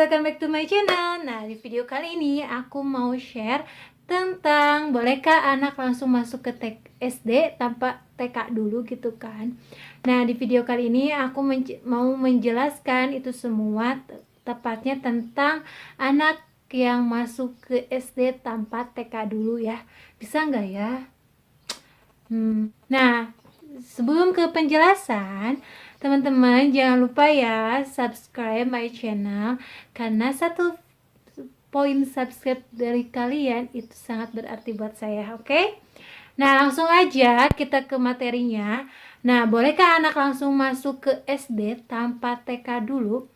welcome back to my channel. Nah, di video kali ini aku mau share tentang bolehkah anak langsung masuk ke SD tanpa TK dulu gitu kan. Nah, di video kali ini aku mau menjelaskan itu semua, tepatnya tentang anak yang masuk ke SD tanpa TK dulu ya. Bisa nggak ya? Nah, sebelum ke penjelasan, teman-teman jangan lupa ya subscribe my channel, karena satu poin subscribe dari kalian itu sangat berarti buat saya, oke? Nah, langsung aja kita ke materinya. Nah, bolehkah anak langsung masuk ke SD tanpa TK dulu?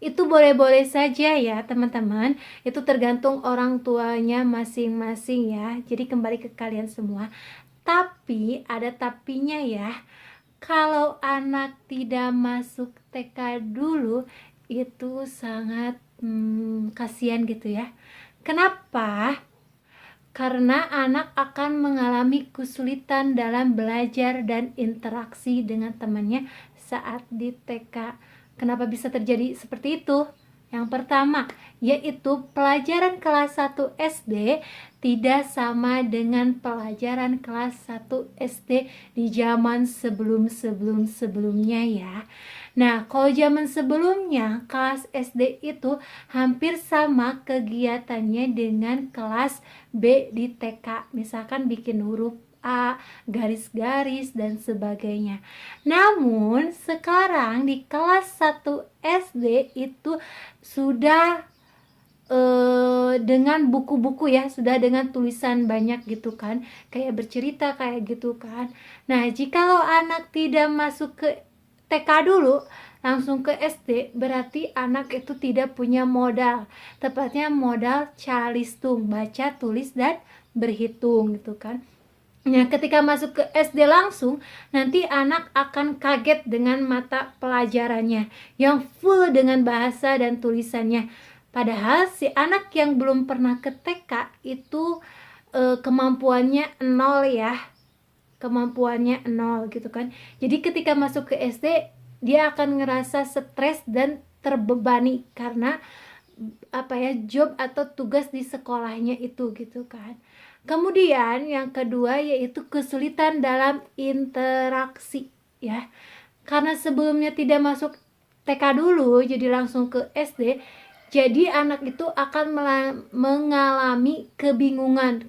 Itu boleh-boleh saja ya teman-teman, itu tergantung orang tuanya masing-masing ya, jadi kembali ke kalian semua. Tapi ada tapinya ya, kalau anak tidak masuk TK dulu itu sangat kasihan gitu ya. Kenapa? Karena anak akan mengalami kesulitan dalam belajar dan interaksi dengan temannya saat di TK. Kenapa bisa terjadi seperti itu? Yang pertama, yaitu pelajaran kelas 1 SD tidak sama dengan pelajaran kelas 1 SD di zaman sebelumnya ya. Nah, kalau zaman sebelumnya kelas SD itu hampir sama kegiatannya dengan kelas B di TK. Misalkan bikin huruf A, garis-garis dan sebagainya. Namun sekarang di kelas 1 SD itu sudah dengan buku-buku ya, sudah dengan tulisan banyak gitu kan, kayak bercerita kayak gitu kan. Nah, jikalau anak tidak masuk ke TK dulu langsung ke SD, berarti anak itu tidak punya modal, tepatnya modal calistung, baca, tulis, dan berhitung gitu kan. Nah, ketika masuk ke SD langsung, nanti anak akan kaget dengan mata pelajarannya yang full dengan bahasa dan tulisannya. Padahal si anak yang belum pernah ke TK itu kemampuannya nol ya. Kemampuannya nol gitu kan. Jadi ketika masuk ke SD, dia akan ngerasa stres dan terbebani karena job atau tugas di sekolahnya itu gitu kan. Kemudian yang kedua yaitu kesulitan dalam interaksi ya. Karena sebelumnya tidak masuk TK dulu, jadi langsung ke SD, jadi anak itu akan mengalami kebingungan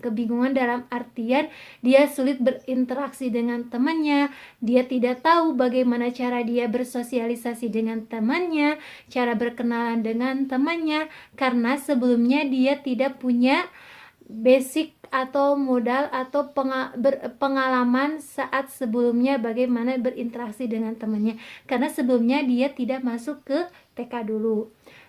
dalam artian dia sulit berinteraksi dengan temannya, dia tidak tahu bagaimana cara dia bersosialisasi dengan temannya, cara berkenalan dengan temannya, karena sebelumnya dia tidak punya basic atau modal atau pengalaman saat sebelumnya bagaimana berinteraksi dengan temannya, karena sebelumnya dia tidak masuk ke TK dulu.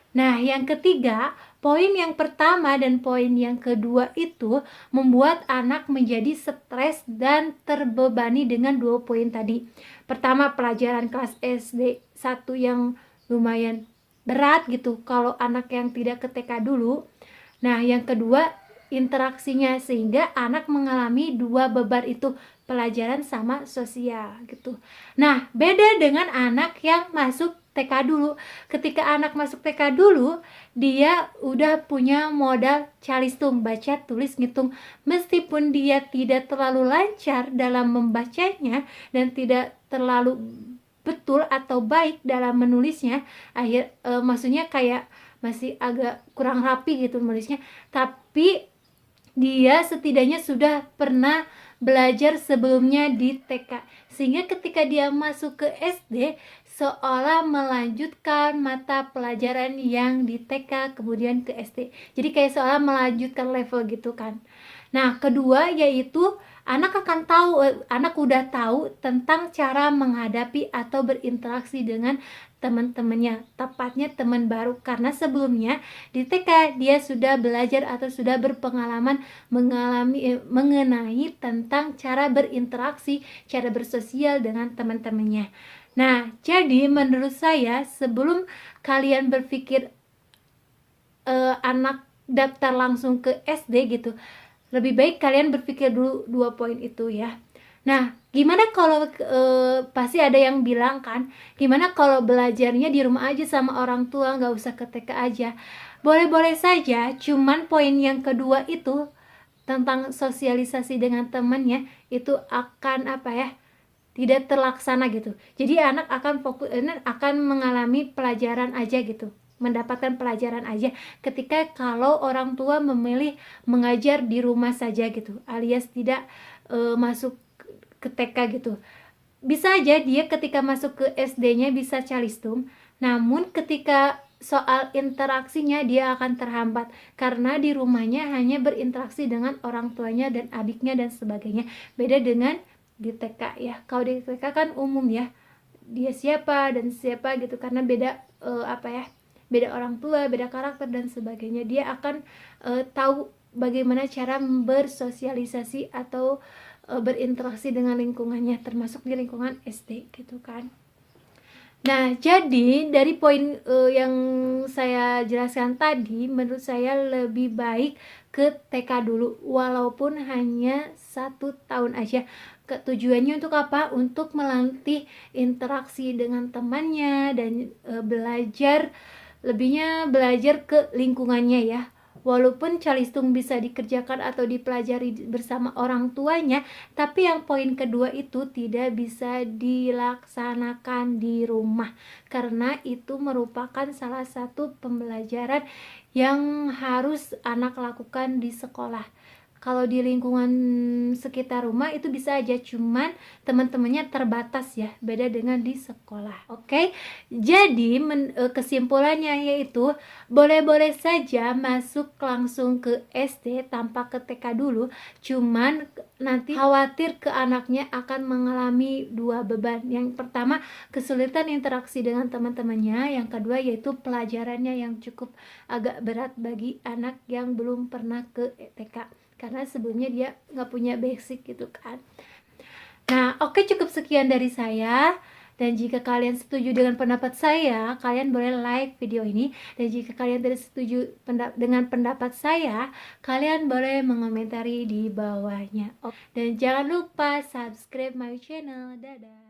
Nah, yang ketiga, poin yang pertama dan poin yang kedua itu membuat anak menjadi stres dan terbebani dengan dua poin tadi. Pertama, pelajaran kelas SD 1 yang lumayan berat gitu kalau anak yang tidak ke TK dulu. Nah, yang kedua, interaksinya, sehingga anak mengalami dua beban itu, pelajaran sama sosial gitu. Nah, beda dengan anak yang masuk TK dulu. Ketika anak masuk TK dulu, dia udah punya modal calistung, baca, tulis, ngitung. Meskipun dia tidak terlalu lancar dalam membacanya dan tidak terlalu betul atau baik dalam menulisnya, maksudnya kayak masih agak kurang rapi gitu menulisnya, tapi dia setidaknya sudah pernah belajar sebelumnya di TK, sehingga ketika dia masuk ke SD seolah melanjutkan mata pelajaran yang di TK kemudian ke SD, jadi kayak seolah melanjutkan level gitu kan. Nah, kedua yaitu anak udah tahu tentang cara menghadapi atau berinteraksi dengan teman-temannya, tepatnya teman baru, karena sebelumnya di TK dia sudah belajar atau sudah berpengalaman mengenai tentang cara berinteraksi, cara bersosial dengan teman-temannya. Nah, jadi menurut saya sebelum kalian berpikir anak daftar langsung ke SD gitu, lebih baik kalian berpikir dulu dua poin itu ya. Nah, gimana kalau pasti ada yang bilang kan, gimana kalau belajarnya di rumah aja sama orang tua, nggak usah ke TK aja. Boleh-boleh saja, cuman poin yang kedua itu tentang sosialisasi dengan temannya itu akan apa ya, tidak terlaksana gitu. Jadi anak akan akan mengalami pelajaran aja gitu, mendapatkan pelajaran aja ketika kalau orang tua memilih mengajar di rumah saja gitu, alias tidak masuk ke TK gitu. Bisa aja dia ketika masuk ke SD-nya bisa calistung, namun ketika soal interaksinya dia akan terhambat karena di rumahnya hanya berinteraksi dengan orang tuanya dan adiknya dan sebagainya. Beda dengan di TK ya. Kalau di TK kan umum ya, dia siapa dan siapa gitu, karena beda apa ya, beda orang tua, beda karakter dan sebagainya. Dia akan tahu bagaimana cara bersosialisasi atau berinteraksi dengan lingkungannya, termasuk di lingkungan SD gitu kan. Nah, jadi dari poin yang saya jelaskan tadi, menurut saya lebih baik ke TK dulu, walaupun hanya 1 tahun aja. Tujuannya untuk apa? Untuk melatih interaksi dengan temannya dan belajar ke lingkungannya ya. Walaupun calistung bisa dikerjakan atau dipelajari bersama orang tuanya, tapi yang poin kedua itu tidak bisa dilaksanakan di rumah karena itu merupakan salah satu pembelajaran yang harus anak lakukan di sekolah. Kalau di lingkungan sekitar rumah itu bisa aja, cuman teman-temannya terbatas ya, beda dengan di sekolah. Oke, jadi kesimpulannya yaitu boleh-boleh saja masuk langsung ke SD tanpa ke TK dulu, cuman nanti khawatir ke anaknya akan mengalami 2 beban. Yang pertama, kesulitan interaksi dengan teman-temannya, yang kedua yaitu pelajarannya yang cukup agak berat bagi anak yang belum pernah ke TK karena sebelumnya dia nggak punya basic gitu kan. Nah, oke, cukup sekian dari saya. Dan jika kalian setuju dengan pendapat saya, kalian boleh like video ini. Dan jika kalian tidak setuju dengan pendapat saya, kalian boleh mengomentari di bawahnya. Dan jangan lupa subscribe my channel. Dadah.